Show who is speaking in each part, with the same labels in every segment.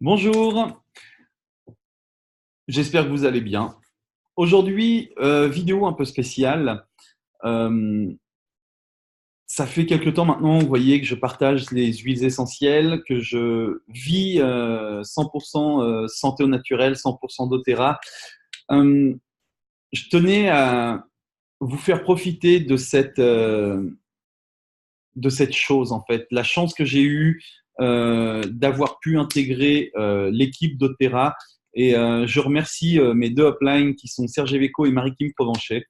Speaker 1: Bonjour, j'espère que vous allez bien. Aujourd'hui, vidéo un peu spéciale. Euh, Ça fait quelque temps maintenant, vous voyez que je partage les huiles essentielles, que je vis 100% santé au naturel, 100% doTERRA. Euh, je tenais à vous faire profiter de cette chose, en fait. La chance que j'ai eue d'avoir pu intégrer l'équipe doTERRA. Et je remercie mes deux uplines qui sont Serge Eveco et Marie-Kim Provencher.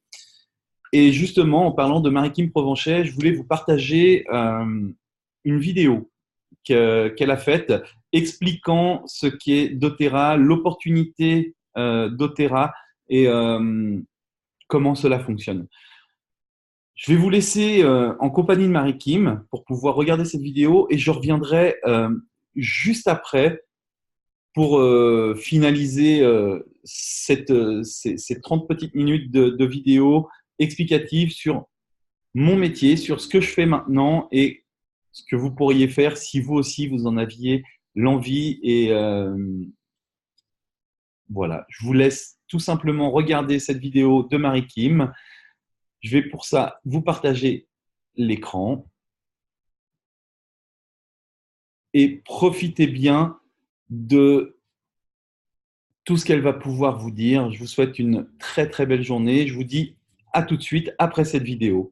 Speaker 1: Et justement, en parlant de Marie-Kim Provencher, je voulais vous partager une vidéo qu'elle a faite expliquant ce qu'est doTERRA, l'opportunité doTERRA et comment cela fonctionne. Je vais vous laisser en compagnie de Marie-Kim pour pouvoir regarder cette vidéo et je reviendrai juste après pour finaliser ces 30 petites minutes de vidéo explicative sur mon métier, sur ce que je fais maintenant et ce que vous pourriez faire si vous aussi vous en aviez l'envie. Et voilà, je vous laisse tout simplement regarder cette vidéo de Marie-Kim. Je vais pour ça vous partager l'écran et profitez bien de tout ce qu'elle va pouvoir vous dire. Je vous souhaite une très très belle journée. Je vous dis à tout de suite après cette vidéo.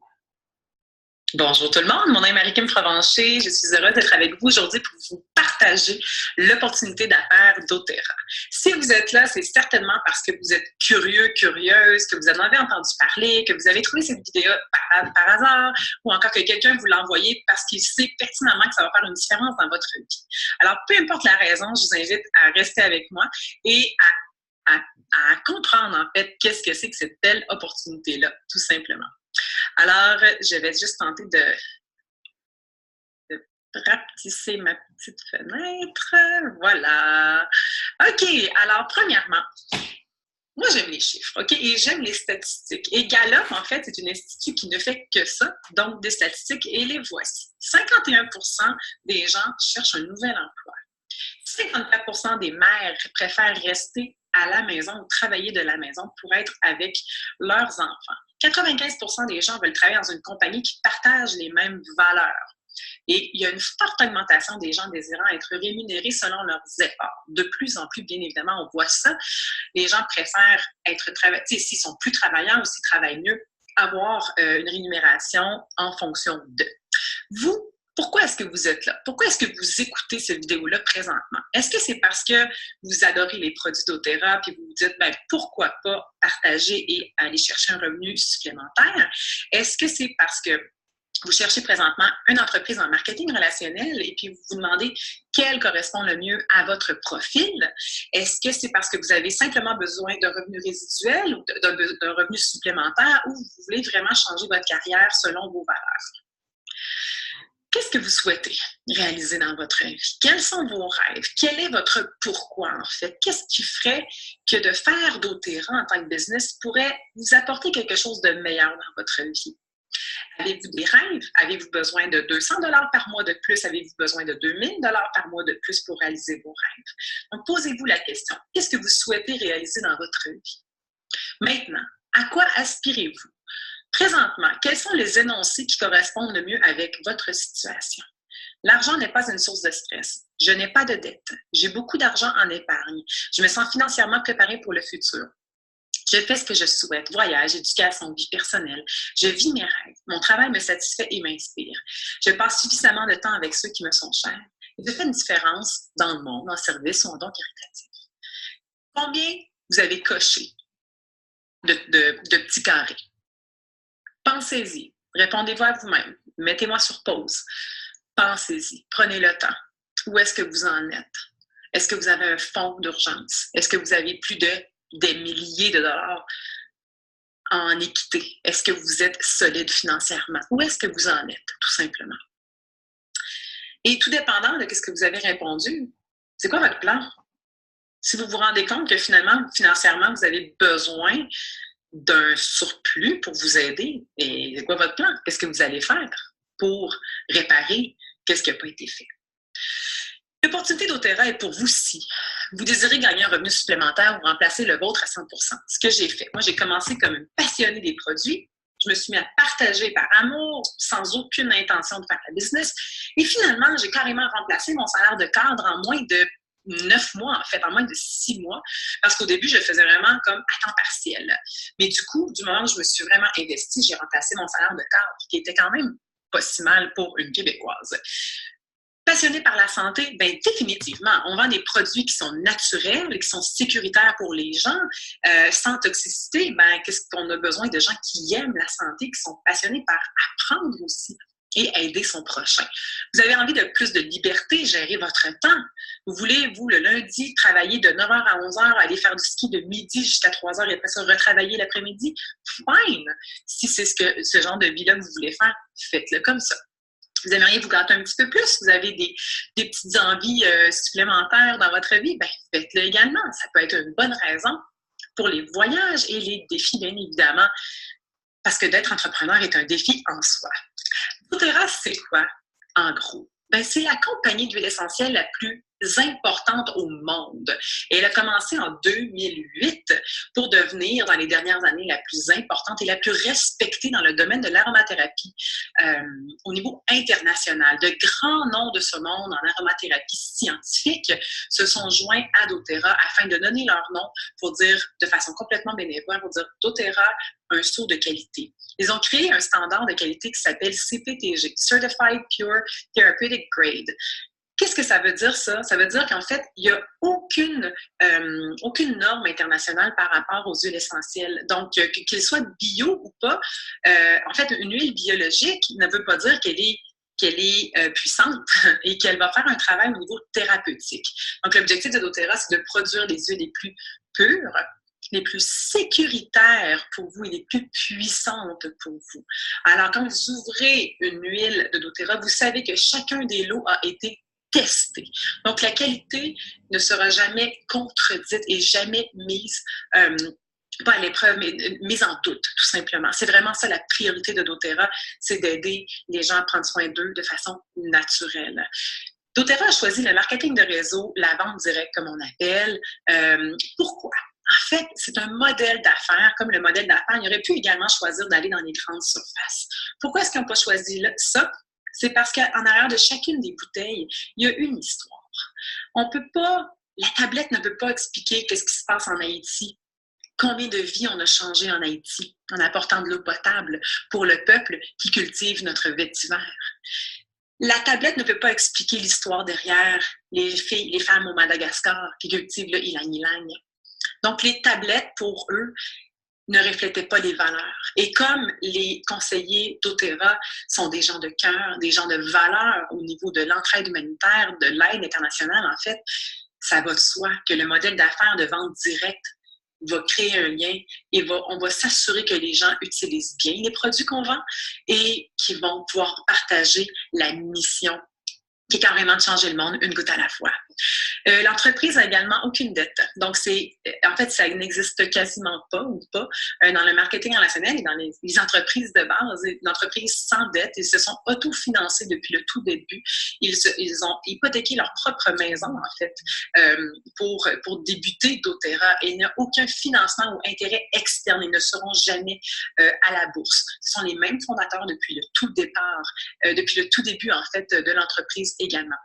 Speaker 2: Bonjour tout le monde, mon nom est Marie-Kim Provencher. Je suis heureuse d'être avec vous aujourd'hui pour vous partager l'opportunité d'affaires doTERRA. Si vous êtes là, c'est certainement parce que vous êtes curieux, curieuse, que vous en avez entendu parler, que vous avez trouvé cette vidéo par hasard ou encore que quelqu'un vous l'a envoyée parce qu'il sait pertinemment que ça va faire une différence dans votre vie. Alors, peu importe la raison, je vous invite à rester avec moi et à comprendre en fait qu'est-ce que c'est que cette belle opportunité-là, tout simplement. Alors, je vais juste tenter de rapetisser ma petite fenêtre. Voilà. OK. Alors, premièrement, moi, j'aime les chiffres, OK? Et j'aime les statistiques. Et Gallup, en fait, c'est une institut qui ne fait que ça, donc des statistiques, et les voici. 51% des gens cherchent un nouvel emploi. 54% des mères préfèrent rester à la maison ou travailler de la maison pour être avec leurs enfants. 95% des gens veulent travailler dans une compagnie qui partage les mêmes valeurs. Et il y a une forte augmentation des gens désirant être rémunérés selon leurs efforts. De plus en plus, bien évidemment, on voit ça. Les gens préfèrent être s'ils sont plus travaillants ou s'ils travaillent mieux, avoir une rémunération en fonction d'eux. Vous, pourquoi est-ce que vous êtes là? Pourquoi est-ce que vous écoutez cette vidéo-là présentement? Est-ce que c'est parce que vous adorez les produits doTERRA et vous vous dites, ben, pourquoi pas partager et aller chercher un revenu supplémentaire? Est-ce que c'est parce que vous cherchez présentement une entreprise en marketing relationnel et puis vous vous demandez quelle correspond le mieux à votre profil? Est-ce que c'est parce que vous avez simplement besoin d'un revenu résiduel ou d'un revenu supplémentaire ou vous voulez vraiment changer votre carrière selon vos valeurs? Qu'est-ce que vous souhaitez réaliser dans votre vie? Quels sont vos rêves? Quel est votre pourquoi, en fait? Qu'est-ce qui ferait que de faire doTERRA en tant que business pourrait vous apporter quelque chose de meilleur dans votre vie? Avez-vous des rêves? Avez-vous besoin de 200 $ par mois de plus? Avez-vous besoin de 2000 $ par mois de plus pour réaliser vos rêves? Donc, posez-vous la question. Qu'est-ce que vous souhaitez réaliser dans votre vie? Maintenant, à quoi aspirez-vous? Présentement, quels sont les énoncés qui correspondent le mieux avec votre situation? L'argent n'est pas une source de stress. Je n'ai pas de dette. J'ai beaucoup d'argent en épargne. Je me sens financièrement préparée pour le futur. Je fais ce que je souhaite, voyage, éducation, vie personnelle. Je vis mes rêves. Mon travail me satisfait et m'inspire. Je passe suffisamment de temps avec ceux qui me sont chers. Je fais une différence dans le monde, en service ou en don caritatif. Combien vous avez coché de petits carrés? Pensez-y. Répondez-vous à vous-même. Mettez-moi sur pause. Pensez-y. Prenez le temps. Où est-ce que vous en êtes? Est-ce que vous avez un fonds d'urgence? Est-ce que vous avez plus de des milliers de dollars en équité? Est-ce que vous êtes solide financièrement? Où est-ce que vous en êtes, tout simplement? Et tout dépendant de ce que vous avez répondu, c'est quoi votre plan? Si vous vous rendez compte que finalement, financièrement, vous avez besoin d'un surplus pour vous aider, et c'est quoi votre plan? Qu'est-ce que vous allez faire pour réparer qu'est-ce qui n'a pas été fait? L'opportunité d'Otera est pour vous si vous désirez gagner un revenu supplémentaire ou remplacer le vôtre à 100%. Ce que j'ai fait, moi, j'ai commencé comme une passionnée des produits. Je me suis mis à partager par amour, sans aucune intention de faire la business. Et finalement, j'ai carrément remplacé mon salaire de cadre en moins de 9 mois, en fait, en moins de 6 mois, parce qu'au début, je le faisais vraiment comme à temps partiel. Mais du coup, du moment où je me suis vraiment investie, j'ai remplacé mon salaire de cadre, qui était quand même pas si mal pour une Québécoise. Passionné par la santé, bien définitivement, on vend des produits qui sont naturels et qui sont sécuritaires pour les gens, sans toxicité. Ben, qu'est-ce qu'on a besoin de gens qui aiment la santé, qui sont passionnés par apprendre aussi et aider son prochain. Vous avez envie de plus de liberté, gérer votre temps. Vous voulez, vous, le lundi, travailler de 9h à 11h, aller faire du ski de midi jusqu'à 3h et après ça, retravailler l'après-midi? Fine! Si c'est ce genre de vie-là que vous voulez faire, faites-le comme ça. Vous aimeriez vous gâter un petit peu plus, vous avez des petites envies supplémentaires dans votre vie, bien, faites-le également. Ça peut être une bonne raison pour les voyages et les défis, bien évidemment, parce que d'être entrepreneur est un défi en soi. doTERRA, c'est quoi, en gros? Ben, c'est la compagnie d'huile essentielle la plus importante au monde. Et elle a commencé en 2008 pour devenir, dans les dernières années, la plus importante et la plus respectée dans le domaine de l'aromathérapie au niveau international. De grands noms de ce monde en aromathérapie scientifique se sont joints à doTERRA afin de donner leur nom pour dire, de façon complètement bénévole, pour dire doTERRA, un saut de qualité. Ils ont créé un standard de qualité qui s'appelle CPTG, Certified Pure Therapeutic Grade. Qu'est-ce que ça veut dire, ça? Ça veut dire qu'en fait, il n'y a aucune norme internationale par rapport aux huiles essentielles. Donc, qu'ils soient bio ou pas, en fait, une huile biologique ne veut pas dire qu'elle est puissante et qu'elle va faire un travail au niveau thérapeutique. Donc, l'objectif de doTERRA, c'est de produire les huiles les plus pures, les plus sécuritaires pour vous et les plus puissantes pour vous. Alors, quand vous ouvrez une huile de doTERRA, vous savez que chacun des lots a été testé. Donc, la qualité ne sera jamais contredite et jamais mise pas à l'épreuve, mais mise en doute, tout simplement. C'est vraiment ça la priorité de doTERRA, c'est d'aider les gens à prendre soin d'eux de façon naturelle. doTERRA a choisi le marketing de réseau, la vente directe, comme on appelle. Pourquoi? En fait, c'est un modèle d'affaires. Comme le modèle d'affaires, il aurait pu également choisir d'aller dans les grandes surfaces. Pourquoi est-ce qu'ils n'ont pas choisi ça? C'est parce qu'en arrière de chacune des bouteilles, il y a une histoire. La tablette ne peut pas expliquer qu'est-ce qui se passe en Haïti. Combien de vies on a changé en Haïti en apportant de l'eau potable pour le peuple qui cultive notre vétiver. La tablette ne peut pas expliquer l'histoire derrière les femmes au Madagascar qui cultivent le ylang-ylang. Donc, les tablettes, pour eux, ne reflétaient pas les valeurs. Et comme les conseillers doTERRA sont des gens de cœur, des gens de valeur au niveau de l'entraide humanitaire, de l'aide internationale, en fait, ça va de soi que le modèle d'affaires de vente directe va créer un lien et on va s'assurer que les gens utilisent bien les produits qu'on vend et qu'ils vont pouvoir partager la mission qui est carrément de changer le monde une goutte à la fois. L'entreprise n'a également aucune dette. Donc, en fait, ça n'existe quasiment pas ou pas dans le marketing relationnel et dans les entreprises de base. Les entreprises sans dette, ils se sont autofinancés depuis le tout début. Ils ont hypothéqué leur propre maison, en fait, pour débuter doTERRA. Et il n'y a aucun financement ou intérêt externe. Ils ne seront jamais à la bourse. Ce sont les mêmes fondateurs depuis le tout départ, depuis le tout début, en fait, de l'entreprise également.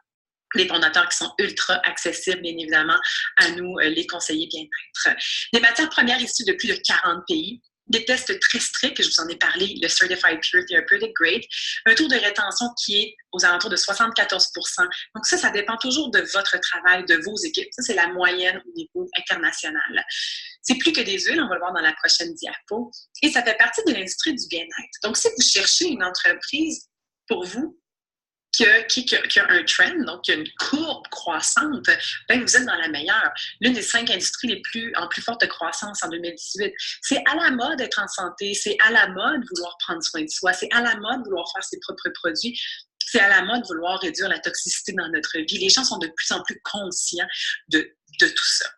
Speaker 2: Des fondateurs qui sont ultra accessibles, bien évidemment, à nous, les conseillers bien-être. Des matières premières issues de plus de 40 pays, des tests très stricts, je vous en ai parlé, le Certified Pure Therapeutic Grade, un taux de rétention qui est aux alentours de 74%. Donc ça dépend toujours de votre travail, de vos équipes. Ça, c'est la moyenne au niveau international. C'est plus que des huiles, on va le voir dans la prochaine diapo, et ça fait partie de l'industrie du bien-être. Donc, si vous cherchez une entreprise pour vous, qui a un trend, donc qui a une courbe croissante, ben vous êtes dans la meilleure. L'une des 5 industries en plus forte croissance en 2018. C'est à la mode d'être en santé, c'est à la mode de vouloir prendre soin de soi, c'est à la mode de vouloir faire ses propres produits, c'est à la mode de vouloir réduire la toxicité dans notre vie. Les gens sont de plus en plus conscients de tout ça.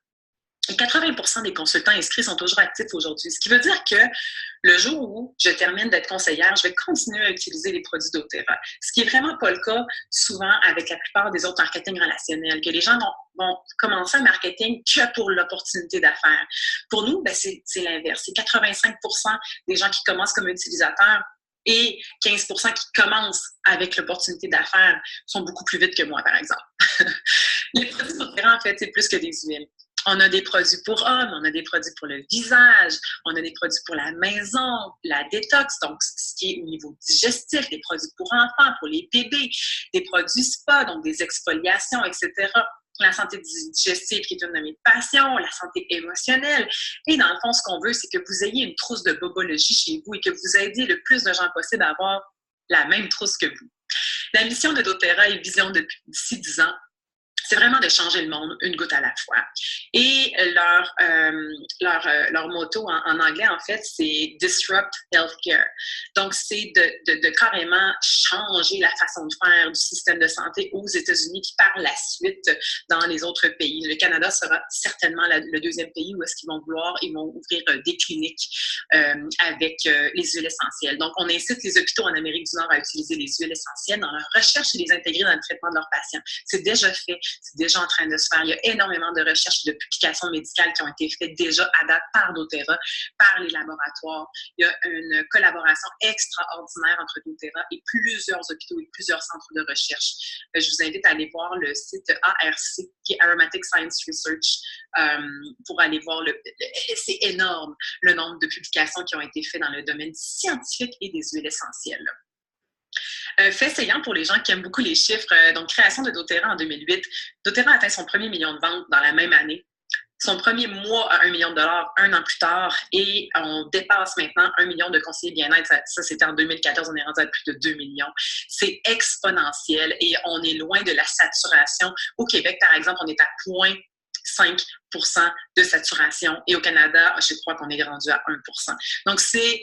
Speaker 2: Et 80% des consultants inscrits sont toujours actifs aujourd'hui. Ce qui veut dire que le jour où je termine d'être conseillère, je vais continuer à utiliser les produits doTERRA. Ce qui n'est vraiment pas le cas souvent avec la plupart des autres marketing relationnels, que les gens vont commencer un marketing que pour l'opportunité d'affaires. Pour nous, ben c'est l'inverse. C'est 85% des gens qui commencent comme utilisateurs et 15% qui commencent avec l'opportunité d'affaires sont beaucoup plus vite que moi, par exemple. Les produits doTERRA, en fait, c'est plus que des huiles. On a des produits pour hommes, on a des produits pour le visage, on a des produits pour la maison, la détox, donc ce qui est au niveau digestif, des produits pour enfants, pour les bébés, des produits spa, donc des exfoliations, etc. La santé digestive qui est une de mes passions, la santé émotionnelle. Et dans le fond, ce qu'on veut, c'est que vous ayez une trousse de bobologie chez vous et que vous aidiez le plus de gens possible à avoir la même trousse que vous. La mission de doTERRA et Vision d'ici 10 ans, c'est vraiment de changer le monde une goutte à la fois. Et leur motto en anglais, en fait, c'est « Disrupt Healthcare ». Donc, c'est de carrément changer la façon de faire du système de santé aux États-Unis, puis par la suite dans les autres pays. Le Canada sera certainement le deuxième pays où est-ce qu'ils vont ouvrir des cliniques avec les huiles essentielles. Donc, on incite les hôpitaux en Amérique du Nord à utiliser les huiles essentielles dans leur recherche et les intégrer dans le traitement de leurs patients. C'est déjà fait. C'est déjà en train de se faire. Il y a énormément de recherches et de publications médicales qui ont été faites déjà à date par doTERRA, par les laboratoires. Il y a une collaboration extraordinaire entre doTERRA et plusieurs hôpitaux et plusieurs centres de recherche. Je vous invite à aller voir le site ARC, qui est Aromatic Science Research, pour aller voir c'est énorme le nombre de publications qui ont été faites dans le domaine scientifique et des huiles essentielles. Fait saillant pour les gens qui aiment beaucoup les chiffres, donc création de doTERRA en 2008. doTERRA a atteint son premier million de ventes dans la même année. Son premier mois à $1 million, un an plus tard, et on dépasse maintenant 1 million de conseillers bien-être. Ça, c'était en 2014, on est rendu à plus de 2 millions. C'est exponentiel et on est loin de la saturation. Au Québec, par exemple, on est à 0,5% de saturation et au Canada, je crois qu'on est rendu à 1%. Donc, c'est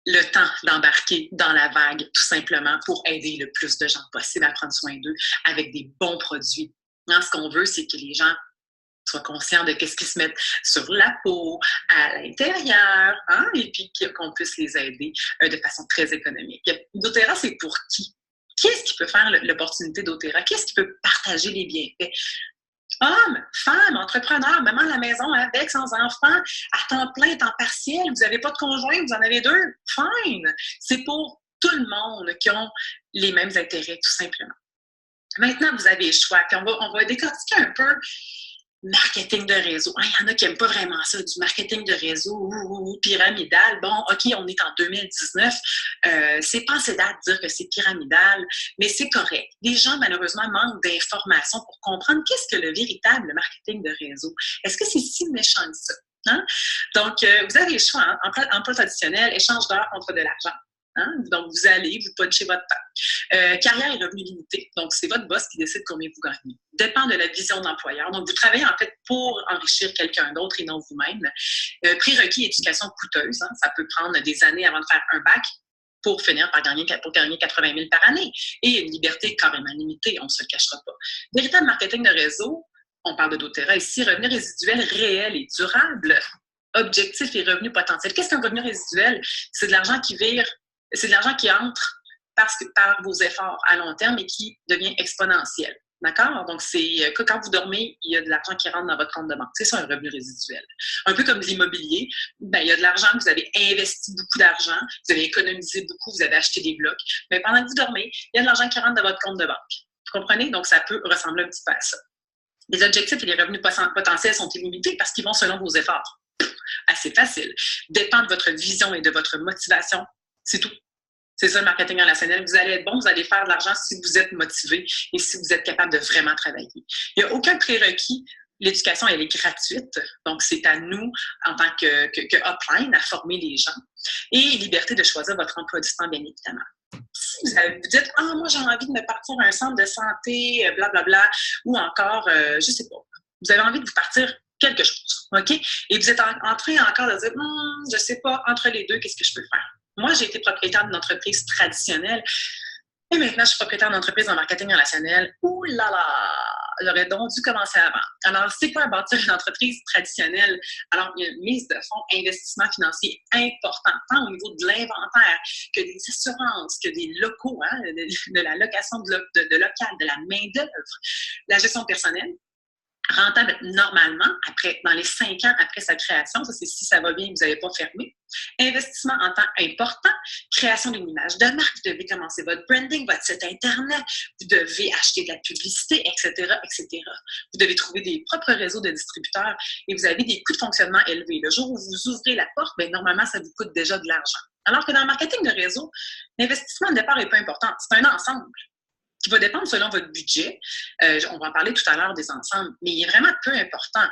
Speaker 2: le temps d'embarquer dans la vague, tout simplement, pour aider le plus de gens possible à prendre soin d'eux avec des bons produits. Hein, ce qu'on veut, c'est que les gens soient conscients de ce qu'ils se mettent sur la peau, à l'intérieur, hein, et puis qu'on puisse les aider de façon très économique. doTERRA, c'est pour qui? Qui est-ce qui peut faire l'opportunité doTERRA? Qui est-ce qui peut partager les bienfaits? Hommes, femmes, entrepreneurs, maman à la maison avec, sans enfants, à temps plein, temps partiel, vous n'avez pas de conjoint, vous en avez 2, fine. C'est pour tout le monde qui ont les mêmes intérêts, tout simplement. Maintenant, vous avez le choix. Puis on va décortiquer un peu marketing de réseau. Il y en a qui n'aiment pas vraiment ça, du marketing de réseau pyramidal. Bon, OK, on est en 2019. C'est pas assez date de dire que c'est pyramidal, mais c'est correct. Les gens, malheureusement, manquent d'informations pour comprendre qu'est-ce que le véritable marketing de réseau. Est-ce que c'est si méchant que ça? Hein? Donc, vous avez le choix. Hein? Emploi traditionnel, échange d'heures contre de l'argent. Hein? Donc, vous allez, vous punchez votre temps. Carrière et revenus limités. Donc, c'est votre boss qui décide combien vous gagnez. Dépend de la vision d'employeur. Donc, vous travaillez en fait pour enrichir quelqu'un d'autre et non vous-même. Prérequis, éducation coûteuse. Hein? Ça peut prendre des années avant de faire un bac pour finir par gagner 80 000 par année. Et une liberté carrément limitée, on ne se le cachera pas. Véritable marketing de réseau, on parle de doTERRA ici, revenus résiduels réels et durables, objectifs et revenus potentiels. Qu'est-ce qu'un revenu résiduel? C'est de l'argent qui vire. C'est de l'argent qui entre par vos efforts à long terme et qui devient exponentiel. D'accord? Donc, c'est que quand vous dormez, il y a de l'argent qui rentre dans votre compte de banque. C'est ça, un revenu résiduel. Un peu comme l'immobilier, ben, il y a de l'argent, vous avez investi beaucoup d'argent, vous avez économisé beaucoup, vous avez acheté des blocs, mais pendant que vous dormez, il y a de l'argent qui rentre dans votre compte de banque. Vous comprenez? Donc, ça peut ressembler un petit peu à ça. Les objectifs et les revenus potentiels sont illimités parce qu'ils vont selon vos efforts. Assez facile. Dépend de votre vision et de votre motivation. C'est tout. C'est ça le marketing relationnel. Vous allez être bon, vous allez faire de l'argent si vous êtes motivé et si vous êtes capable de vraiment travailler. Il n'y a aucun prérequis. L'éducation, elle est gratuite. Donc, c'est à nous, en tant que upline, à former les gens. Et liberté de choisir votre emploi du temps, bien évidemment. Si vous dites, moi, j'ai envie de me partir à un centre de santé, blablabla, ou encore, je ne sais pas, vous avez envie de vous partir quelque chose, OK? Et vous êtes en train encore de dire, je ne sais pas, entre les deux, qu'est-ce que je peux faire? Moi, j'ai été propriétaire d'une entreprise traditionnelle. Et maintenant, je suis propriétaire d'entreprise en marketing relationnel. Ouh là là! J'aurais donc dû commencer avant. Alors, c'est quoi bâtir une entreprise traditionnelle? Alors, il y a une mise de fonds, investissement financier important, tant au niveau de l'inventaire que des assurances, que des locaux, hein, de la location de local, de la main-d'œuvre, la gestion personnelle. Rentable normalement, dans les 5 ans après sa création, ça c'est si ça va bien, vous n'avez pas fermé. Investissement en temps important, création d'une image de marque, vous devez commencer votre branding, votre site Internet, vous devez acheter de la publicité, etc., etc. Vous devez trouver des propres réseaux de distributeurs et vous avez des coûts de fonctionnement élevés. Le jour où vous ouvrez la porte, bien, normalement, ça vous coûte déjà de l'argent. Alors que dans le marketing de réseau, l'investissement de départ n'est pas important, c'est un ensemble qui va dépendre selon votre budget. On va en parler tout à l'heure des ensembles, mais il est vraiment peu important.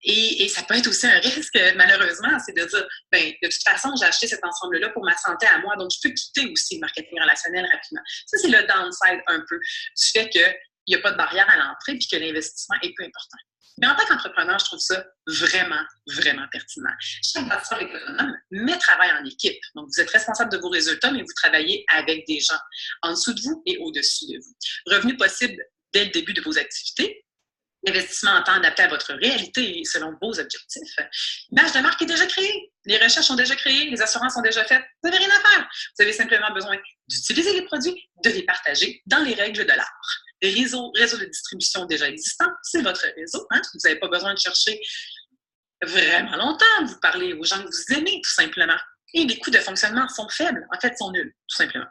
Speaker 2: Et ça peut être aussi un risque, malheureusement, c'est de dire, ben, de toute façon, j'ai acheté cet ensemble-là pour ma santé à moi, donc je peux quitter aussi le marketing relationnel rapidement. Ça, c'est le downside un peu du fait qu'il n'y a pas de barrière à l'entrée et que l'investissement est peu important. Mais en tant qu'entrepreneur, je trouve ça vraiment, vraiment pertinent. Chaque bâtisseur est autonome, mais travaille en équipe. Donc, vous êtes responsable de vos résultats, mais vous travaillez avec des gens en dessous de vous et au-dessus de vous. Revenus possibles dès le début de vos activités. Investissement en temps adapté à votre réalité et selon vos objectifs. L'image de marque est déjà créée. Les recherches sont déjà créées. Les assurances sont déjà faites. Vous n'avez rien à faire. Vous avez simplement besoin d'utiliser les produits, de les partager dans les règles de l'art. Les réseaux de distribution déjà existants, c'est votre réseau. Hein? Vous n'avez pas besoin de chercher vraiment longtemps. Vous parlez aux gens que vous aimez, tout simplement. Et les coûts de fonctionnement sont faibles. En fait, sont nuls, tout simplement.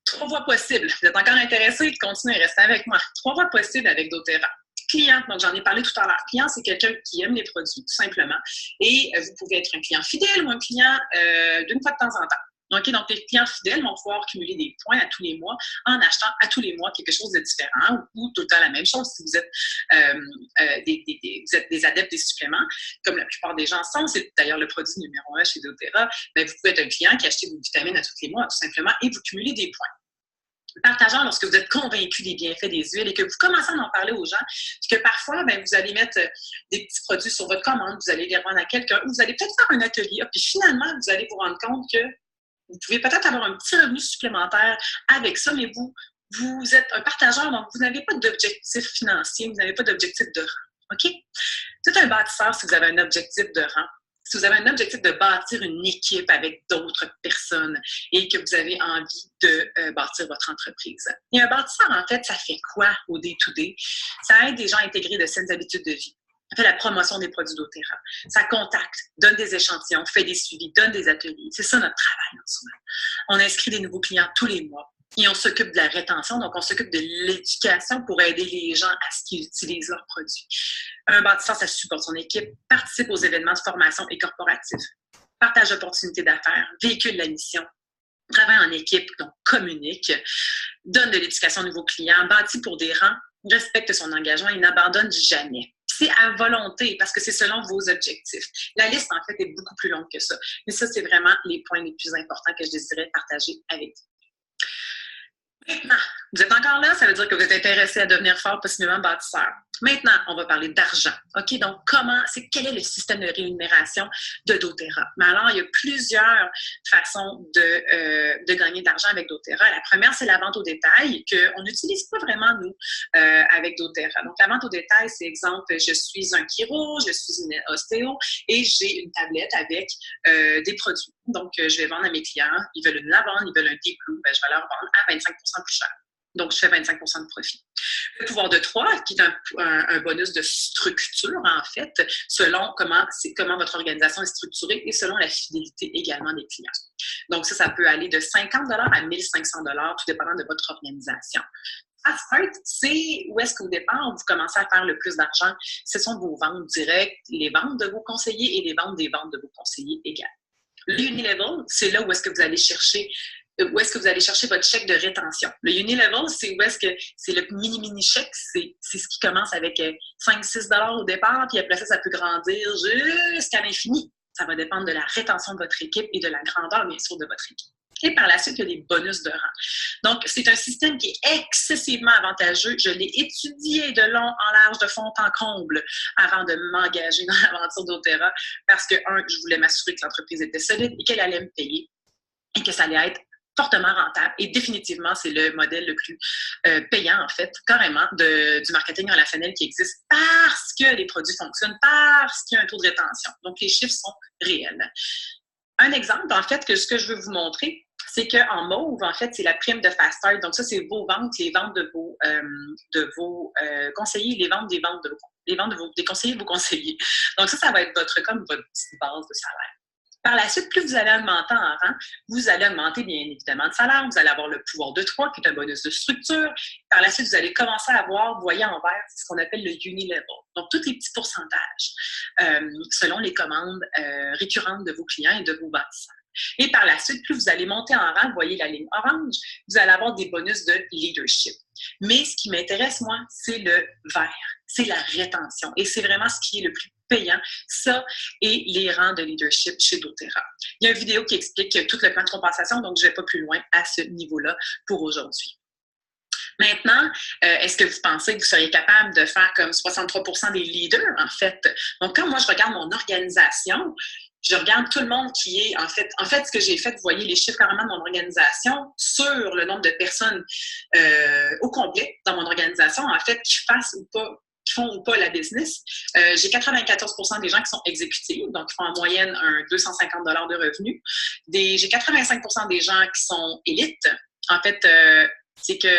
Speaker 2: 3 voies possibles. Vous êtes encore intéressé? Continuez, restez avec moi. 3 voies possibles avec doTERRA. Client, donc j'en ai parlé tout à l'heure. Client, c'est quelqu'un qui aime les produits, tout simplement. Et vous pouvez être un client fidèle ou un client d'une fois de temps en temps. Okay, donc, les clients fidèles vont pouvoir cumuler des points à tous les mois en achetant à tous les mois quelque chose de différent ou tout le temps la même chose si vous êtes, vous êtes des adeptes des suppléments, comme la plupart des gens sont. C'est d'ailleurs le produit numéro 1 chez doTERRA. Bien, vous pouvez être un client qui achète des vitamines à tous les mois, tout simplement, et vous cumulez des points. Partageant lorsque vous êtes convaincu des bienfaits des huiles et que vous commencez à en parler aux gens, puis que parfois, bien, vous allez mettre des petits produits sur votre commande, vous allez les revendre à quelqu'un, ou vous allez peut-être faire un atelier, puis finalement, vous allez vous rendre compte que vous pouvez peut-être avoir un petit revenu supplémentaire avec ça, mais vous êtes un partageur, donc vous n'avez pas d'objectif financier, vous n'avez pas d'objectif de rang. OK? C'est un bâtisseur si vous avez un objectif de rang. Si vous avez un objectif de bâtir une équipe avec d'autres personnes et que vous avez envie de bâtir votre entreprise. Et un bâtisseur, en fait, ça fait quoi au day-to-day? Ça aide des gens à intégrer de saines habitudes de vie. Ça fait la promotion des produits doTERRA. Ça contacte, donne des échantillons, fait des suivis, donne des ateliers. C'est ça notre travail en soi. On inscrit des nouveaux clients tous les mois. Et on s'occupe de la rétention, donc on s'occupe de l'éducation pour aider les gens à ce qu'ils utilisent leurs produits. Un bâtisseur, ça supporte son équipe, participe aux événements de formation et corporatifs, partage d'opportunités d'affaires, véhicule la mission, travaille en équipe, donc communique, donne de l'éducation aux nouveaux clients, bâtit pour des rangs, respecte son engagement et n'abandonne jamais. C'est à volonté parce que c'est selon vos objectifs. La liste, en fait, est beaucoup plus longue que ça. Mais ça, c'est vraiment les points les plus importants que je désirais partager avec vous. Maintenant, vous êtes encore là, ça veut dire que vous êtes intéressé à devenir fort, possiblement bâtisseur. Maintenant, on va parler d'argent. OK, donc quel est le système de rémunération de doTERRA? Mais alors, il y a plusieurs façons de gagner de l'argent avec doTERRA. La première, c'est la vente au détail, qu'on n'utilise pas vraiment, nous, avec doTERRA. Donc, la vente au détail, c'est exemple, je suis un chiro, je suis une ostéo et j'ai une tablette avec des produits. Donc, je vais vendre à mes clients, ils veulent une lavande, ils veulent un deep blue, ben, je vais leur vendre à 25% plus cher. Donc, je fais 25% de profit. Le pouvoir de 3, qui est un bonus de structure, en fait, selon comment votre organisation est structurée et selon la fidélité également des clients. Donc, ça peut aller de 50 $ à 1 500 $, tout dépendant de votre organisation. À start, c'est où est-ce qu'au départ, vous commencez à faire le plus d'argent. Ce sont vos ventes directes, les ventes de vos conseillers et les ventes des ventes de vos conseillers également. Le Unilevel, c'est là où est-ce que vous allez chercher votre chèque de rétention. Le Unilevel, c'est où est-ce que c'est le mini chèque, c'est ce qui commence avec 5-6 $ au départ, puis après ça peut grandir jusqu'à l'infini. Ça va dépendre de la rétention de votre équipe et de la grandeur, bien sûr, de votre équipe. Et par la suite, il y a des bonus de rang. Donc, c'est un système qui est excessivement avantageux. Je l'ai étudié de long en large, de fond en comble, avant de m'engager dans l'aventure doTERRA, parce que, je voulais m'assurer que l'entreprise était solide et qu'elle allait me payer et que ça allait être fortement rentable et définitivement, c'est le modèle le plus payant, en fait, carrément, du marketing relationnel qui existe parce que les produits fonctionnent, parce qu'il y a un taux de rétention. Donc, les chiffres sont réels. Un exemple, en fait, que ce que je veux vous montrer, c'est qu'en mauve, en fait, c'est la prime de Fast Start. Donc, ça, c'est vos ventes, les ventes de vos conseillers, les ventes des conseillers de vos conseillers. Donc, ça va être comme votre petite base de salaire. Par la suite, plus vous allez augmenter en rang, vous allez augmenter bien évidemment de salaire, vous allez avoir le pouvoir de 3, qui est un bonus de structure. Par la suite, vous allez commencer à avoir, vous voyez en vert, c'est ce qu'on appelle le Unilevel. Donc, tous les petits pourcentages selon les commandes récurrentes de vos clients et de vos bâtisseurs. Et par la suite, plus vous allez monter en rang, vous voyez la ligne orange, vous allez avoir des bonus de leadership. Mais ce qui m'intéresse, moi, c'est le vert, c'est la rétention. Et c'est vraiment ce qui est le plus payant, ça et les rangs de leadership chez doTERRA. Il y a une vidéo qui explique tout le plan de compensation, donc je ne vais pas plus loin à ce niveau-là pour aujourd'hui. Maintenant, est-ce que vous pensez que vous seriez capable de faire comme 63% des leaders, en fait? Donc, quand moi, je regarde mon organisation, je regarde tout le monde qui est, en fait, ce que j'ai fait, vous voyez les chiffres carrément de mon organisation sur le nombre de personnes au complet dans mon organisation, en fait, qui font ou pas la business. J'ai 94% des gens qui sont exécutifs, donc qui font en moyenne un 250 $ de revenus. J'ai 85% des gens qui sont élites. En fait, c'est que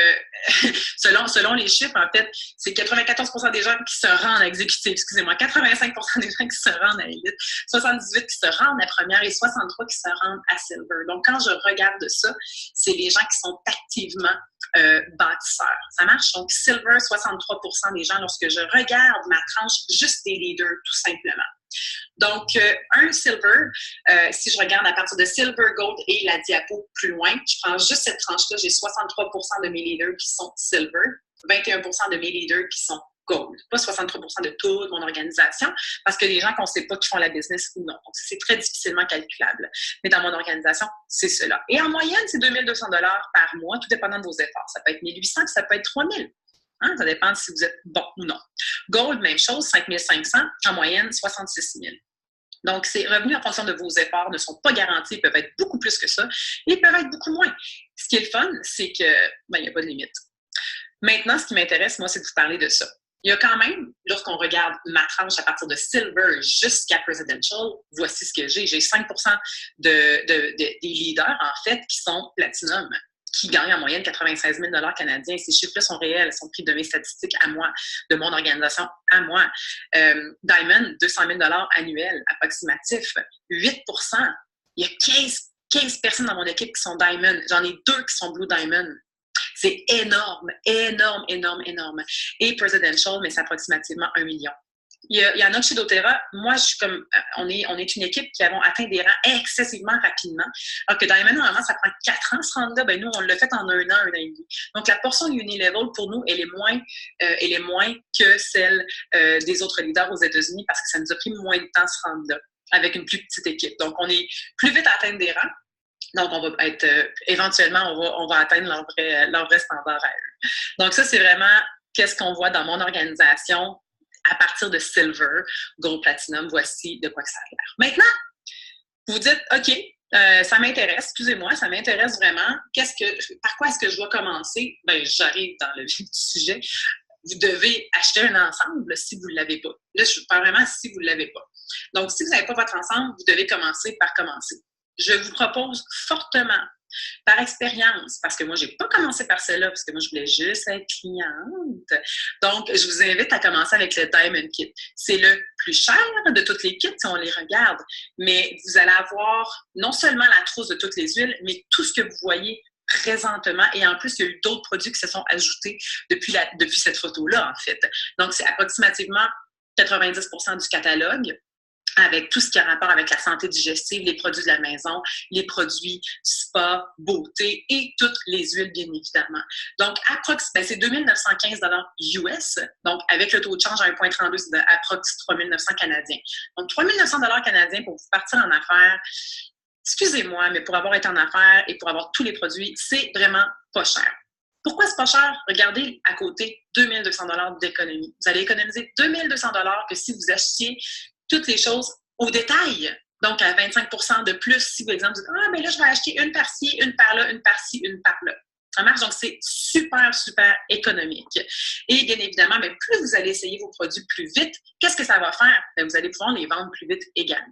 Speaker 2: selon les chiffres, en fait, c'est 94% des gens qui se rendent à exécutif, excusez-moi, 85% des gens qui se rendent à élite, 78 qui se rendent à première et 63 qui se rendent à silver. Donc, quand je regarde ça, c'est les gens qui sont activement bâtisseurs. Ça marche? Donc, silver, 63% des gens, lorsque je regarde ma tranche, juste des leaders, tout simplement. Donc, un silver, si je regarde à partir de silver, gold et la diapo plus loin, je prends juste cette tranche-là, j'ai 63% de mes leaders qui sont silver, 21% de mes leaders qui sont gold. Pas 63% de toute mon organisation, parce que les gens qu'on ne sait pas qui font la business ou non. Donc, c'est très difficilement calculable. Mais dans mon organisation, c'est cela. Et en moyenne, c'est 2200 $ par mois, tout dépendant de vos efforts. Ça peut être 1800, ça peut être 3000. Hein? Ça dépend si vous êtes bon ou non. Gold, même chose, 5500, en moyenne, 66 000. Donc, ces revenus en fonction de vos efforts ne sont pas garantis, ils peuvent être beaucoup plus que ça, et ils peuvent être beaucoup moins. Ce qui est le fun, c'est que, il n'y a pas de limite. Maintenant, ce qui m'intéresse, moi, c'est de vous parler de ça. Il y a quand même, lorsqu'on regarde ma tranche à partir de silver jusqu'à presidential, voici ce que j'ai. J'ai 5% des leaders, en fait, qui sont platinum, qui gagnent en moyenne 96 000 $ canadiens. Ces chiffres-là sont réels, sont pris de mes statistiques à moi, de mon organisation à moi. Diamond, 200 000 $ annuels, approximatif. 8%. Il y a 15 personnes dans mon équipe qui sont Diamond. J'en ai 2 qui sont Blue Diamond. C'est énorme, énorme, énorme, énorme. Et Presidential, mais c'est approximativement 1 million. Il y en a chez doTERRA. Moi, je suis comme, on est une équipe qui avons atteint des rangs excessivement rapidement. Alors que Diamond, normalement, ça prend 4 ans se rendre là. Ben, nous, on l'a fait en 1 an, 1 an et demi. Donc, la portion Unilevel, pour nous, elle est moins que celle des autres leaders aux États-Unis parce que ça nous a pris moins de temps se rendre là avec une plus petite équipe. Donc, on est plus vite à atteindre des rangs. Donc, on va être, éventuellement, on va atteindre leur vrai standard à eux. Donc, ça, c'est vraiment qu'est-ce qu'on voit dans mon organisation à partir de silver, gold, platinum. Voici de quoi que ça a l'air. Maintenant, vous dites, OK, ça m'intéresse, excusez-moi, ça m'intéresse vraiment. Par quoi est-ce que je dois commencer? Bien, j'arrive dans le vif du sujet. Vous devez acheter un ensemble si vous ne l'avez pas. Là, je parle vraiment si vous ne l'avez pas. Donc, si vous n'avez pas votre ensemble, vous devez commencer par commencer. Je vous propose fortement, par expérience, parce que moi, je n'ai pas commencé par cela, parce que moi, je voulais juste être cliente. Donc, je vous invite à commencer avec le Diamond Kit. C'est le plus cher de toutes les kits si on les regarde, mais vous allez avoir non seulement la trousse de toutes les huiles, mais tout ce que vous voyez présentement. Et en plus, il y a eu d'autres produits qui se sont ajoutés depuis cette photo-là, en fait. Donc, c'est approximativement 90% du catalogue, avec tout ce qui a rapport avec la santé digestive, les produits de la maison, les produits spa, beauté et toutes les huiles, bien évidemment. Donc, c'est 2 915 $ US. Donc, avec le taux de change à 1,32, c'est approximativement 3 900 canadiens. Donc, 3 900 $ canadiens pour vous partir en affaires. Excusez-moi, mais pour avoir été en affaires et pour avoir tous les produits, c'est vraiment pas cher. Pourquoi c'est pas cher? Regardez à côté, 2 200 $ d'économie. Vous allez économiser 2 200 $ que si vous achetiez toutes les choses au détail. Donc, à 25 de plus, si, par exemple, vous dites, ah, ben là, je vais acheter une par-ci, une par-là, une par-ci, une par-là. Ça marche, donc c'est super, super économique. Et bien évidemment, mais plus vous allez essayer vos produits plus vite, qu'est-ce que ça va faire? Bien, vous allez pouvoir les vendre plus vite également.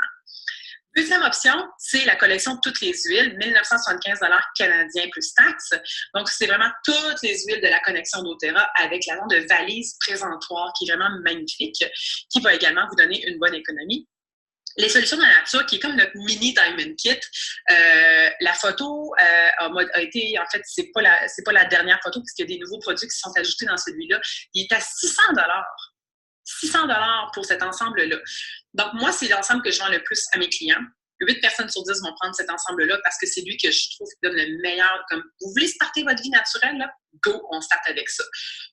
Speaker 2: Deuxième option, c'est la collection de toutes les huiles, 1975 canadiens plus taxes. Donc, c'est vraiment toutes les huiles de la connexion doTERRA avec la vente de valise présentoir qui est vraiment magnifique, qui va également vous donner une bonne économie. Les solutions de la nature, qui est comme notre mini Diamond Kit, la photo a été, en fait, c'est pas la dernière photo puisqu'il y a des nouveaux produits qui sont ajoutés dans celui-là. Il est à 600 $. Pour cet ensemble-là. Donc, moi, c'est l'ensemble que je vends le plus à mes clients. 8 personnes sur 10 vont prendre cet ensemble-là parce que c'est lui que je trouve qui donne le meilleur. Comme vous voulez starter votre vie naturelle, là, go, on start avec ça.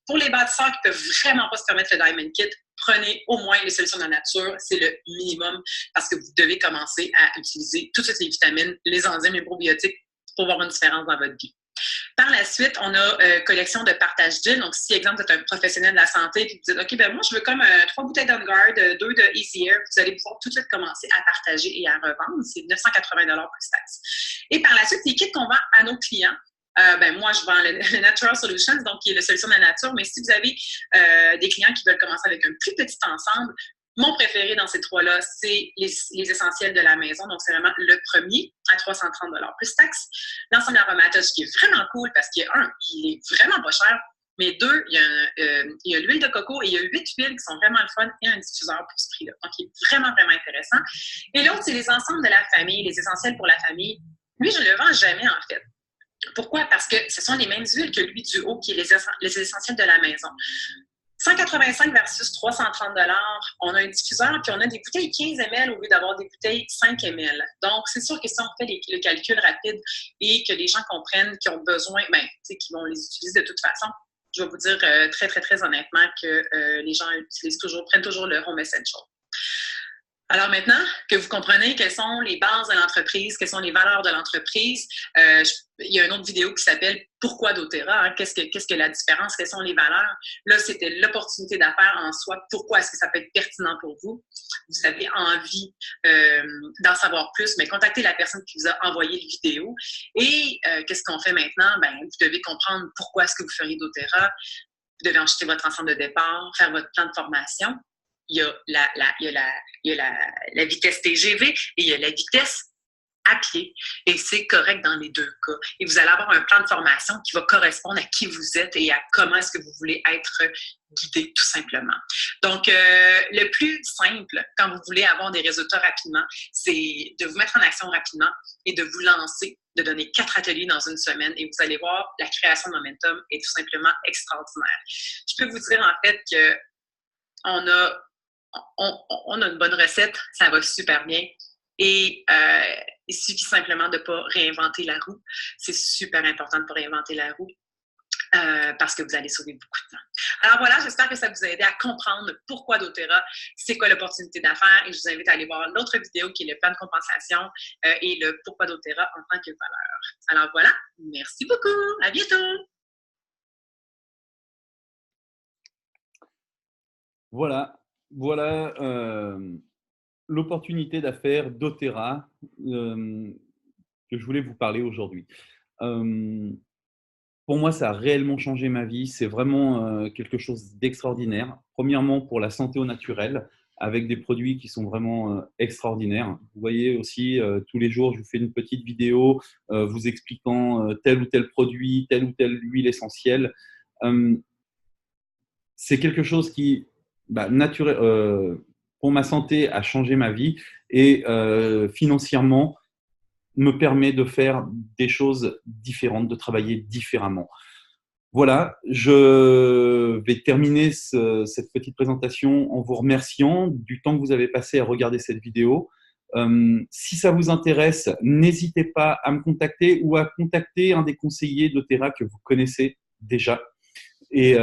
Speaker 2: Pour les bâtisseurs qui ne peuvent vraiment pas se permettre le Diamond Kit, prenez au moins les solutions de la nature. C'est le minimum parce que vous devez commencer à utiliser toutes les vitamines, les enzymes, les probiotiques pour voir une différence dans votre vie. Par la suite, on a collection de partage d'huile. Donc, si, exemple, vous êtes un professionnel de la santé et vous dites, OK, ben moi, je veux comme 3 bouteilles d'On-Guard, 2 de Easy Air, vous allez pouvoir tout de suite commencer à partager et à revendre. C'est 980 $ plus taxes. Et par la suite, les kits qu'on vend à nos clients, moi, je vends le Natural Solutions, donc qui est la solution de la nature. Mais si vous avez des clients qui veulent commencer avec un plus petit ensemble, mon préféré dans ces trois-là, c'est les essentiels de la maison. Donc, c'est vraiment le premier à 330 $ plus taxes. L'ensemble aromatage qui est vraiment cool parce qu'il y a il est vraiment pas cher. Mais deux, il y a l'huile de coco et il y a 8 huiles qui sont vraiment le fun et un diffuseur pour ce prix-là. Donc, il est vraiment, vraiment intéressant. Et l'autre, c'est les ensembles de la famille, les essentiels pour la famille. Lui, je ne le vends jamais, en fait. Pourquoi? Parce que ce sont les mêmes huiles que l'huile du haut, qui est les essentiels de la maison. 185 versus 330 $. On a un diffuseur, puis on a des bouteilles 15 ml au lieu d'avoir des bouteilles 5 ml. Donc, c'est sûr que si on fait le calcul rapide et que les gens comprennent qu'ils ont besoin, qu'ils vont les utiliser de toute façon, je vais vous dire très, très, très honnêtement que les gens prennent toujours le Home Essential. Alors maintenant que vous comprenez quelles sont les bases de l'entreprise, quelles sont les valeurs de l'entreprise, il y a une autre vidéo qui s'appelle « Pourquoi doTERRA? Qu'est-ce que la différence? Quelles sont les valeurs? » Là, c'était l'opportunité d'affaires en soi. Pourquoi est-ce que ça peut être pertinent pour vous? Vous avez envie d'en savoir plus, mais contactez la personne qui vous a envoyé la vidéo. Et qu'est-ce qu'on fait maintenant? Vous devez comprendre pourquoi est-ce que vous feriez doTERRA. Vous devez enregistrer votre ensemble de départ, faire votre plan de formation. Il y a la vitesse TGV et il y a la vitesse à pied. Et c'est correct dans les deux cas. Et vous allez avoir un plan de formation qui va correspondre à qui vous êtes et à comment est-ce que vous voulez être guidé, tout simplement. Donc, le plus simple, quand vous voulez avoir des résultats rapidement, c'est de vous mettre en action rapidement et de vous lancer, de donner 4 ateliers dans une semaine et vous allez voir, la création de momentum est tout simplement extraordinaire. Je peux vous dire en fait que on a une bonne recette, ça va super bien. Et il suffit simplement de ne pas réinventer la roue. C'est super important de ne pas réinventer la roue parce que vous allez sauver beaucoup de temps. Alors voilà, j'espère que ça vous a aidé à comprendre pourquoi doTERRA, c'est quoi l'opportunité d'affaires. Et je vous invite à aller voir l'autre vidéo qui est le plan de compensation et le pourquoi doTERRA en tant que valeur. Alors voilà, merci beaucoup. À bientôt.
Speaker 1: Voilà l'opportunité d'affaires doTERRA que je voulais vous parler aujourd'hui. Pour moi, ça a réellement changé ma vie. C'est vraiment quelque chose d'extraordinaire. Premièrement, pour la santé au naturel, avec des produits qui sont vraiment extraordinaires. Vous voyez aussi, tous les jours, je vous fais une petite vidéo vous expliquant tel ou tel produit, telle ou telle huile essentielle. C'est quelque chose qui, pour ma santé, a changé ma vie et financièrement, me permet de faire des choses différentes, de travailler différemment. Voilà, je vais terminer cette petite présentation en vous remerciant du temps que vous avez passé à regarder cette vidéo. Si ça vous intéresse, n'hésitez pas à me contacter ou à contacter un des conseillers doTERRA que vous connaissez déjà. Et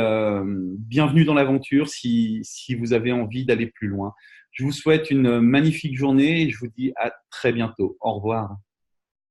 Speaker 1: bienvenue dans l'aventure si vous avez envie d'aller plus loin. Je vous souhaite une magnifique journée et je vous dis à très bientôt. Au revoir.